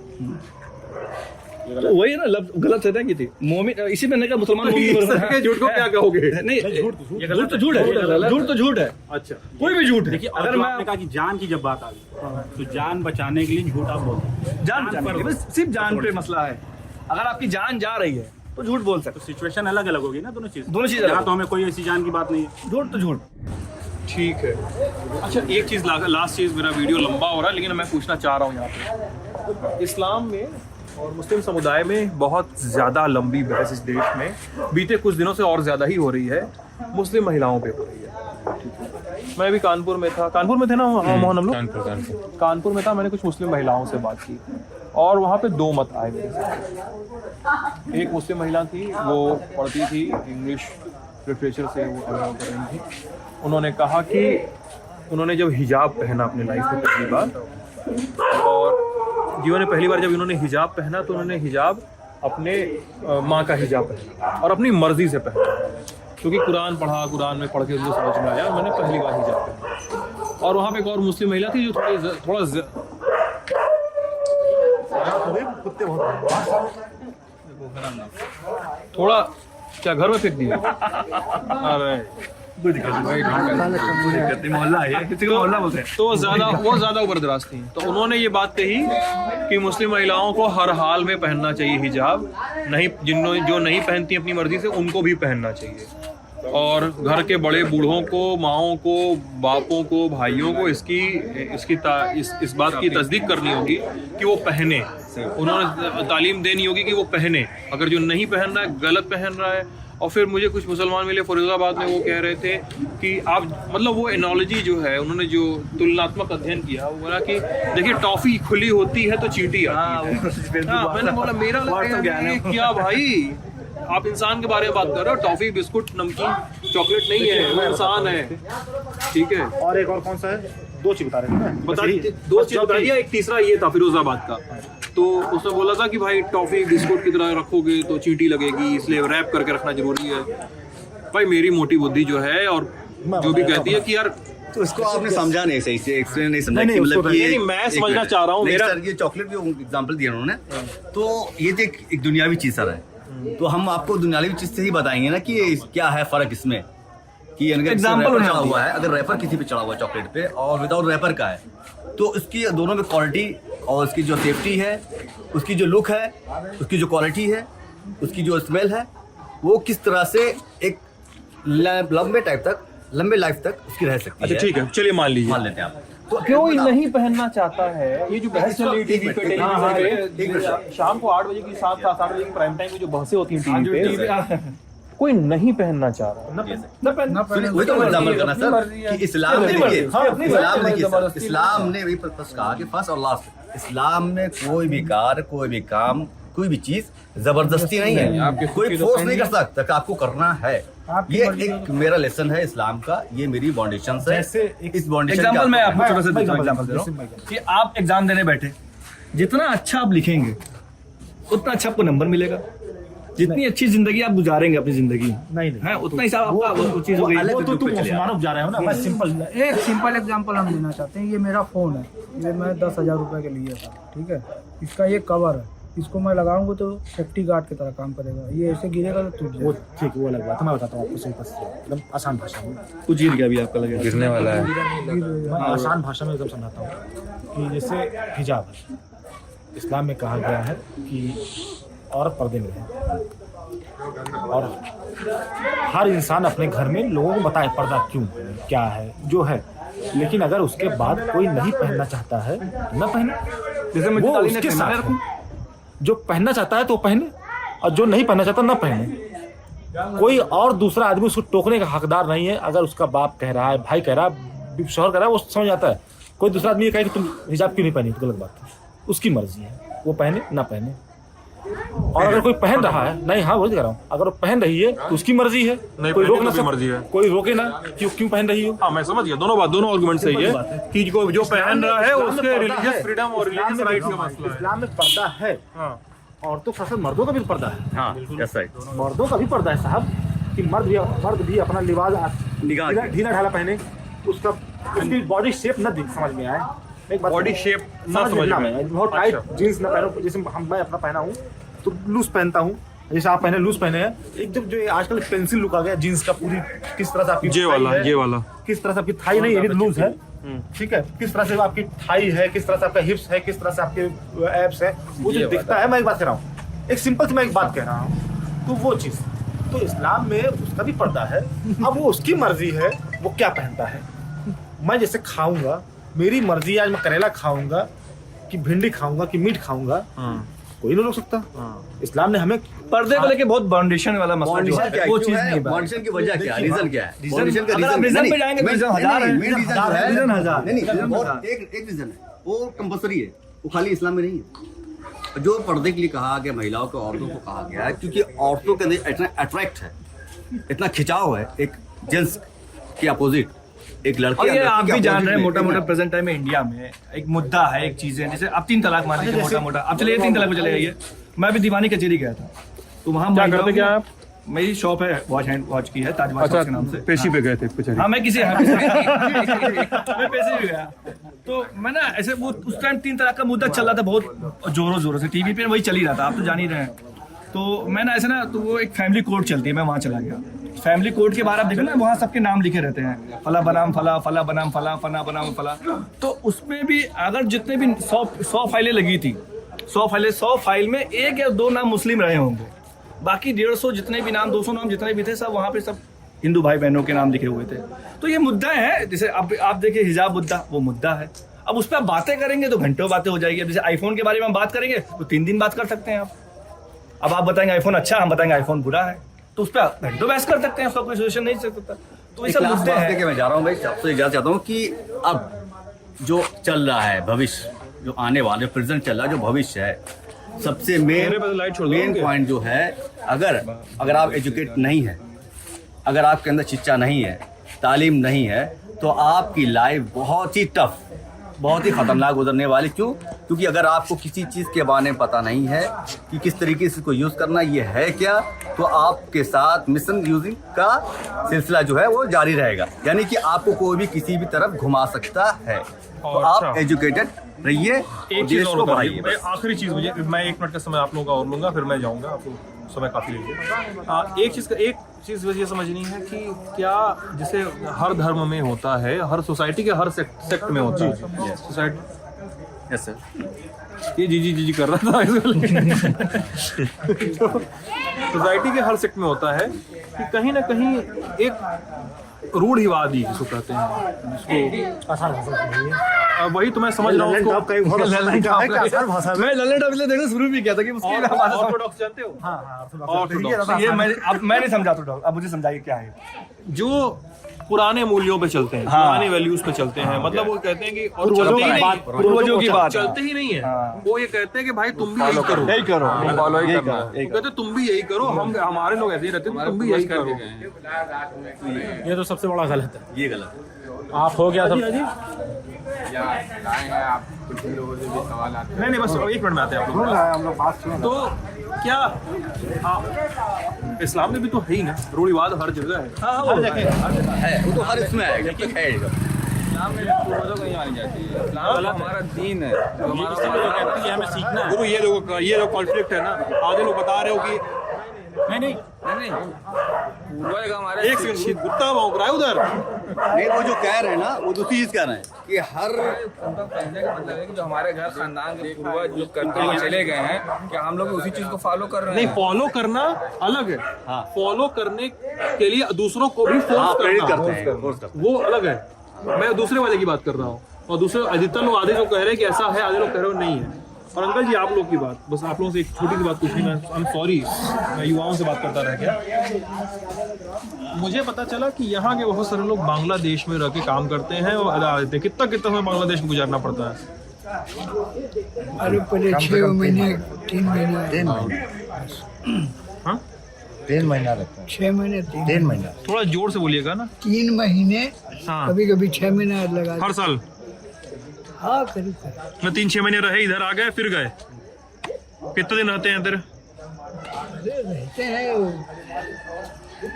तो वही है ना, गलत है कि थी मोमिन, इसी में का मुसलमान झूठ को क्या कहोगे? नहीं, झूठ तो झूठ है, झूठ तो झूठ है। अच्छा, कोई भी झूठ है। देखिए अगर मैं कहा कि जान की जब बात आ गई तो जान बचाने के लिए झूठ आप बोलते हैं। जान बचाने के लिए सिर्फ जान पे मसला है। अगर आपकी जान जा रही है तो झूठ बोल सकते। तो सिचुएशन अलग अलग होगी ना, दोनों चीज यहाँ तो हमें कोई ऐसी जान की बात नहीं है। झूठ तो झूठ, ठीक है। अच्छा एक चीज, लास्ट चीज, मेरा वीडियो लंबा हो रहा है लेकिन मैं पूछना चाह रहा हूँ यहाँ पे, इस्लाम में और मुस्लिम समुदाय में बहुत ज़्यादा लंबी बहस इस देश में बीते कुछ दिनों से और ज़्यादा ही हो रही है, मुस्लिम महिलाओं पे हो रही है। मैं भी कानपुर में था, कानपुर में थे ना मोहन हम लोग, कानपुर में था, मैंने कुछ मुस्लिम महिलाओं से बात की और वहाँ पे दो मत आए मेरे साथ। एक मुस्लिम महिला थी, वो पढ़ती थी इंग्लिश लिटरेचर से, वो कर रही थी। उन्होंने कहा कि उन्होंने जब हिजाब पहना अपनी लाइफ में पहली बार, और जीवन में पहली बार जब इन्होंने हिजाब पहना तो उन्होंने हिजाब अपने माँ का हिजाब पहना और अपनी मर्जी से पहना, क्योंकि कुरान पढ़ा, कुरान में पढ़ के उनको समझ में आया, मैंने पहली बार हिजाब पहना। और वहाँ पे एक और मुस्लिम महिला थी जो थोड़ा क्या घर में फेंक दिया। अरे मोहल्ला है, किसी को मोहल्ला बोलते हैं। तो वो ज्यादा ऊपरदराज थी, तो उन्होंने ये बात कही कि मुस्लिम महिलाओं को हर हाल में पहनना चाहिए हिजाब, नहीं जो नहीं पहनती अपनी मर्जी से उनको भी पहनना चाहिए, और घर के बड़े बूढ़ों को, माओं को, बापों को, भाइयों को इस बात की तस्दीक करनी होगी कि वो पहने। उन्होंने तालीम देनी होगी कि वो पहने, अगर जो नहीं पहन रहा है, गलत पहन रहा है। और फिर मुझे कुछ मुसलमान मिले फरीदाबाद में, वो कह रहे थे कि आप मतलब वो एनोलॉजी जो है, उन्होंने जो तुलनात्मक अध्ययन किया, वो बोला कि देखिए टॉफी खुली होती है तो चींटी आती है। मैंने बोला मेरा क्या भाई, आप इंसान के बारे में बात कर रहे हो, टॉफी बिस्कुट नमकीन चॉकलेट नहीं है, वो इंसान है, ठीक है। और एक और कौन सा है, दो चीज बता रहे थे, दो चीज बता दिया, एक तीसरा ये था फिरोजाबाद का। तो उसने बोला था कि भाई टॉफी बिस्कुट की तरह रखोगे तो चींटी लगेगी, इसलिए रैप करके रखना जरूरी है। भाई मेरी मोटी बुद्धि जो है और जो भी कहती है कि यार, तो इसको आपने समझा नहीं, सही से एक्सप्लेन नहीं समझा। नहीं, मतलब ये मैं समझना चाह रहा हूँ। मेरा सर ये चॉकलेट जो एग्जांपल दिया उन्होंने, तो ये तो एक दुनियावी चीज सर है, तो हम आपको दुनियावी चीज से ही बताएंगे ना कि क्या है फर्क इसमें, कि एग्जाम्पल चढ़ा हुआ है, अगर रैपर किसी पे चढ़ा हुआ है चॉकलेट पे और विदाउट रैपर का है, तो इसकी दोनों में क्वालिटी और उसकी जो सेफ्टी है, उसकी जो लुक है, उसकी जो क्वालिटी है, उसकी जो स्मेल है, वो किस तरह से एक लंबे लाइफ तक उसकी रह सकती है। अच्छा ठीक है, चलिए मान लेते हैं आप। तो क्यों नहीं पहनना चाहता है, ये जो बहस चल रही टीवी पे, शाम को 8 बजे की 7-8 बजे की प्राइम टाइम में जो बहसें होती हैं टीवी पे, कोई नहीं पहनना चाह रहा, वही तो एग्जाम्पल करना सर कि इस्लाम ने वही पर्पस कहा कि फर्स्ट और लास्ट, इस्लाम में कोई भी कार्य, कोई भी काम कोई भी चीज जबरदस्ती नहीं है, कोई फोर्स नहीं कर सकता कि आपको करना है। ये एक मेरा लेसन है इस्लाम का, ये मेरी फाउंडेशन है। इस फाउंडेशन एग्जाम्पल मैं आपको छोटा सा एग्जाम्पल दे रहा हूँ कि आप एग्जाम देने बैठे, जितना अच्छा आप लिखेंगे उतना अच्छा आपको नंबर मिलेगा। जितनी अच्छी जिंदगी आप गुजारेंगे अपनी जिंदगी नहीं है, उतना हिसाब आपका वो चीज हो गई। तो तुम मानव जा रहे हो ना, मैं सिंपल एक सिंपल एग्जांपल हम देना चाहते हैं। ये मेरा फ़ोन है, ये मैं 10,000 रुपये के लिए था, ठीक है। इसका ये कवर है, इसको मैं लगाऊंगा तो सेफ्टी गार्ड की तरह काम करेगा। ये ऐसे गिरेगा तो टूट वो जाएगा। ठीक, वो अलग बात है। मैं बताता हूँ आपको सिंपल एकदम आसान भाषा में। कुछ गिर गया भी आपका लगेगा गिरने वाला है। मैं आसान भाषा में एकदम समझाता हूँ कि जैसे हिजाब है, इस्लाम में कहा गया है कि औरत पर्दे में है, और हर इंसान अपने घर में लोगों को बताए पर्दा क्यों है, क्या है, जो है। लेकिन अगर उसके बाद कोई नहीं पहनना चाहता है न पहने, जैसे वो उसके साथ है। जो पहनना चाहता है तो पहने, और जो नहीं पहनना चाहता ना पहने। कोई और दूसरा आदमी उसको टोकने का हकदार नहीं है। अगर उसका बाप कह रहा है, भाई कह रहा है, शौहर कह रहा है, वो समझ आता है। कोई दूसरा आदमी ये कहे कि तुम हिजाब क्यों नहीं पहनी, तो गलत बात है। उसकी मर्जी है, वो पहने ना पहने। और अगर कोई पहन रहा है, नहीं, हाँ वही कह रहा हूँ, अगर वो पहन रही है तो उसकी मर्जी है, कोई रोक ना मर्जी है, कोई रोके ना क्यों पहन रही हो। हाँ मैं समझ गया, दोनों आर्गुमेंट सही है कि जो पहन रहा है उसके रिलीजियस फ्रीडम और रिलीजियस राइट्स का मसला है। इस्लाम में पर्दा है, औरतों का साथ मर्दों का भी पर्दा है। हाँ, मर्दों का भी पर्दा है साहब, कि मर्द भी अपना लिबास ढीला ढाला पहने, उसकी बॉडी शेप न समझ में आए। एक बात बॉडी शेप ना समझ में, बहुत टाइट जीन्स ना पहनो। जैसे मैं अपना पहना हूँ तो लूज पहनता हूँ, जैसे आप पहने लूज पहने हैं। एकदम जो आजकल पेंसिल लुक आ गया जीन्स का, पूरी किस तरह से आपकी ये वाला किस तरह से आपकी थाई नहीं, ये भी लूज है, ठीक है। किस तरह से आपकी थाई है, किस तरह से आपका हिप्स है, किस तरह से आपके एब्स है, वो जो दिखता है। मैं एक बात कह रहा हूँ, एक सिंपल से मैं एक बात कह रहा हूँ, तो वो चीज़ तो इस्लाम में उसका भी पर्दा है। अब वो उसकी मर्जी है वो क्या पहनता है। मैं जैसे खाऊंगा, मेरी मर्जी, आज मैं करेला खाऊंगा कि भिंडी खाऊंगा कि मीट खाऊंगा, कोई नहीं रोक सकता। इस्लाम ने हमें पर्दे को लेके बहुत बाउंडेशन वाला मसला जो है, वो चीज नहीं है। फाउंडेशन की वजह क्या है, रीजन क्या है? फाउंडेशन का अगर आप रीजन पे जाएंगे तो रीजन हजार है। मेन रीजन जो है, रीजन हजार नहीं एक रीजन है, वो कंपल्सरी है, वो खाली इस्लाम में नहीं है। जो पर्दे के लिए कहा गया महिलाओं को, औरतों को कहा गया है, क्योंकि औरतों के अंदर इतना अट्रैक्ट है, इतना खिंचाव है एक जेंट्स के अपोजिट, एक लड़के। और ये आप भी जान रहे हैं, मोटा मोटा प्रेजेंट टाइम में इंडिया में एक मुद्दा है, एक चीज है, जैसे आप 3 तलाक मान लीजिए, मोटा मोटा आप चलिए 3 तलाक पे चले जाइए। मैं भी दीवानी कचेरी गया था, तो वहाँ क्या करते क्या आप? मेरी शॉप है वॉच की है, ताजमहल अच्छा, के नाम से। पेशी पे गए थे कचहरी? हाँ मैं किसी मैं पैसे भी गया, तो मैं ना ऐसे वो उस टाइम 3 तलाक का मुद्दा चल रहा था बहुत जोरों से, टीवी पे वही चल ही रहा था, आप तो जान ही रहे हैं। तो मैं ना ऐसे ना, तो वो एक फैमिली कोर्ट चलती है, मैं वहाँ चला गया। फैमिली कोर्ट के बाहर आप देखो ना, वहाँ सबके नाम लिखे रहते हैं, फला बनाम फला, फला बनाम फला, फला बनाम फला। तो उसमें भी अगर जितने भी 100 फाइलें लगी थी, 100 फाइल में 1 या 2 नाम मुस्लिम रहे होंगे, बाकी 150 जितने भी नाम, 200 नाम जितने भी थे, सब वहाँ पे सब हिंदू भाई बहनों के नाम लिखे हुए थे। तो ये मुद्दा है, जैसे अब आप देखिए हिजाब मुद्दा, वो मुद्दा है। अब उस पर आप बातें करेंगे तो घंटों बातें हो जाएगी। अब जैसे आईफोन के बारे में हम बात करेंगे तो 3 दिन बात कर सकते हैं आप। अब आप बताएंगे आईफोन अच्छा, हम बताएंगे आईफोन बुरा है, तो उस पर घंटों बहस कर सकते हैं, उसका कोई सोल्यूशन नहीं चल सकता। तो ये सब मुद्दे हैं। मैं जा रहा हूँ भाई, सबसे ज्यादा चाहता हूँ कि अब जो चल रहा है भविष्य, जो आने वाले प्रेजेंट चल रहा है, जो भविष्य है, सबसे मेन पॉइंट जो है, अगर आप एजुकेट नहीं है, अगर आपके अंदर शिक्षा नहीं है, तालीम नहीं है, तो आपकी लाइफ बहुत ही टफ, बहुत ही खतरनाक गुजरने वाली। क्यों? क्योंकि अगर आपको किसी चीज़ के बारे में पता नहीं है कि किस तरीके से इसको यूज़ करना, ये है क्या, तो आपके साथ मिशन यूजिंग का सिलसिला जो है वो जारी रहेगा। यानी कि आपको कोई भी किसी भी तरफ घुमा सकता है। तो आप एजुकेटेड रहिए, एक चीज और बताइए, आखिरी चीज मुझे, मैं 1 मिनट का समय आप लोगों का और लूंगा, फिर मैं जाऊंगा, आपको समय काफी लीजिए। एक चीज ये समझनी है कि क्या जैसे हर धर्म में होता है, हर सोसाइटी के हर सेक्ट में होता है, सोसाइटी। यस सर, ये जी कर रहा था सोसाइटी के हर सेक्ट में होता है कि कहीं ना कहीं एक रूढ़िवादी जिसको कहते हैं, जिसको आसान भाषा वही तो मैं समझ रहा हूँ मैं लल्लेट अभी देखना शुरू भी किया था कि उसकी ऑर्थोडॉक्स जानते हो? हाँ, ये मैं नहीं समझा, तो अब मुझे समझाइए क्या है। जो पुराने मूल्यों पे चलते हैं, पुराने वैल्यूज पे चलते हैं। मतलब वो कहते हैं कि और चलते ही नहीं, पूर्वजों की बात चलते ही नहीं है। वो ये कहते हैं कि भाई तुम भी यही करो, यही करो, फॉलो ही करना है। वो कहते हैं तुम भी यही करो, हम हमारे लोग ऐसे ही रहते हैं, तुम भी यही करो। ये तो सबसे बड़ा गलत है, ये गलत है। आप हो गया सब। या लाए हैं आप कुछ लोगों से भी सवाल आते हैं। नहीं बस 1 मिनट में आते हैं आप लोग। हम लोग बात सुन। तो क्या इस्लाम में भी तो है ही ना, रूढ़िवाद हर जगह है। हर जगह है, वो तो हर इसमें आएगा, जब तक है इस्लाम में पूर्वजों को नहीं मानी जाती है। इस्लाम हमारा दीन है, जो हमारा ये हमें सीखना है। गुरु ये जो कॉन्फ्लिक्ट है ना, आधे लोग बता रहे हो कि नहीं पूर्वज का हमारे एक सेकंड कुत्ता भौंक रहा है उधर। नहीं, वो जो कह रहे हैं ना, वो दूसरी चीज कह रहे हैं कि हर उनका कहने का मतलब है कि जो हमारे घर खानदान के पूर्वज जो करते हुए चले गए हैं, क्या हम लोग उसी चीज को फॉलो कर रहे नहीं, हैं? फॉलो करना अलग है, फॉलो करने के लिए दूसरों को भी फोर्स प्रेरित करना करते हैं, force करते हैं। वो अलग है। मैं दूसरे वाले की बात कर रहा हूँ, और दूसरे अधिकतर लोग आधे जो कह रहे हैं कि ऐसा है, आधे लोग कह रहे हो नहीं है। और अंकल जी आप लोग की बात, बस आप लोगों से एक छोटी सी बात पूछनी, मैं आई एम सॉरी, मैं युवाओं से बात करता रह गया। मुझे पता चला कि यहाँ के बहुत सारे लोग बांग्लादेश में रह के काम करते हैं और अदा देते हैं। कितना समय बांग्लादेश में गुजारना पड़ता है? अरे पहले 6 महीने 3 महीने हाँ 3 महीना लगता है, 6 महीने 3 महीना। थोड़ा जोर से बोलिएगा ना। 3 महीने हाँ कभी कभी 6 महीने लगा। हर साल हाँ करीब मैं 3-6 महीने रहे, इधर आ गए फिर गए। कितने दिन रहते हैं इधर? रहते हैं,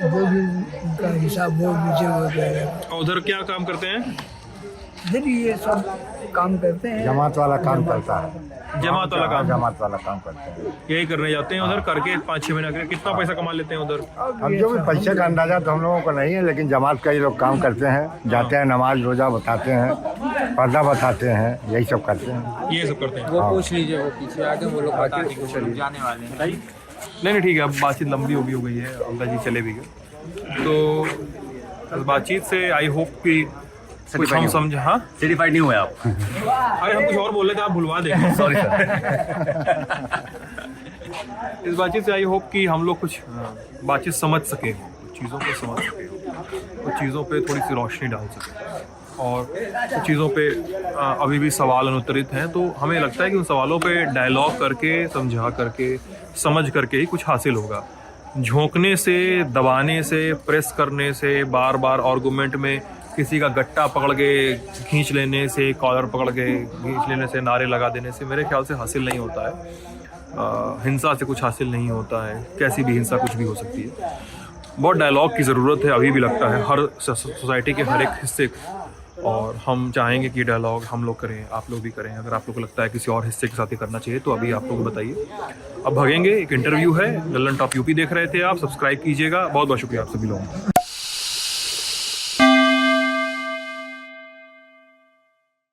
वो भी उनका हिसाब वो मुझे हो जाएगा। और उधर क्या काम करते हैं? इधर ये सब काम करते हैं, जमात वाला काम करता है, जमात वाला काम, जमात वाला काम करते हैं। यही करने जाते हैं उधर, करके 5-6 महीने करके कितना पैसा कमा लेते हैं उधर? अब जो भी पैसे का अंदाजा तो हम लोगों को नहीं है, लेकिन जमात का ये लोग काम करते हैं, जाते हैं, नमाज रोजा बताते हैं, पर्दा बताते हैं, यही सब करते हैं। ये सब करते हैं। वो पूछ लीजिए, वो पीछे आके वो लोग बता देंगे, वो लोग जाने वाले हैं। नहीं ठीक है, अब बातचीत लंबी हो गई है, अंकल जी चले भी गए। तो इस बातचीत से आई होप कि कुछ हम समझे। हाँ सर्टिफाइड नहीं हुए आप। अरे हम कुछ और बोल रहे थे, आप भुलवा देंगे। Sorry sir. इस बातचीत से आई होप कि हम लोग कुछ बातचीत समझ सके, कुछ चीज़ों को समझ सके, कुछ चीज़ों पे थोड़ी सी रोशनी डाल सके, और कुछ चीज़ों पे अभी भी सवाल अनुत्तरित हैं। तो हमें लगता है कि उन सवालों पे डायलॉग करके, समझा करके, समझ करके ही कुछ हासिल होगा। झोंकने से, दबाने से, प्रेस करने से, बार बार आर्गूमेंट में किसी का गट्टा पकड़ के खींच लेने से, कॉलर पकड़ के खींच लेने से, नारे लगा देने से मेरे ख्याल से हासिल नहीं होता है। हिंसा से कुछ हासिल नहीं होता है, कैसी भी हिंसा कुछ भी हो सकती है। बहुत डायलॉग की ज़रूरत है, अभी भी लगता है, हर सोसाइटी के हर एक हिस्से। और हम चाहेंगे कि डायलॉग हम लोग करें, आप लोग भी करें। अगर आप लोग को लगता है किसी और हिस्से के साथ ही करना चाहिए तो अभी आप लोग बताइए। अब भगेंगे, एक इंटरव्यू है, लल्लन टॉप यूपी देख रहे थे आप, सब्सक्राइब कीजिएगा। बहुत बहुत शुक्रिया आप सभी लोगों का।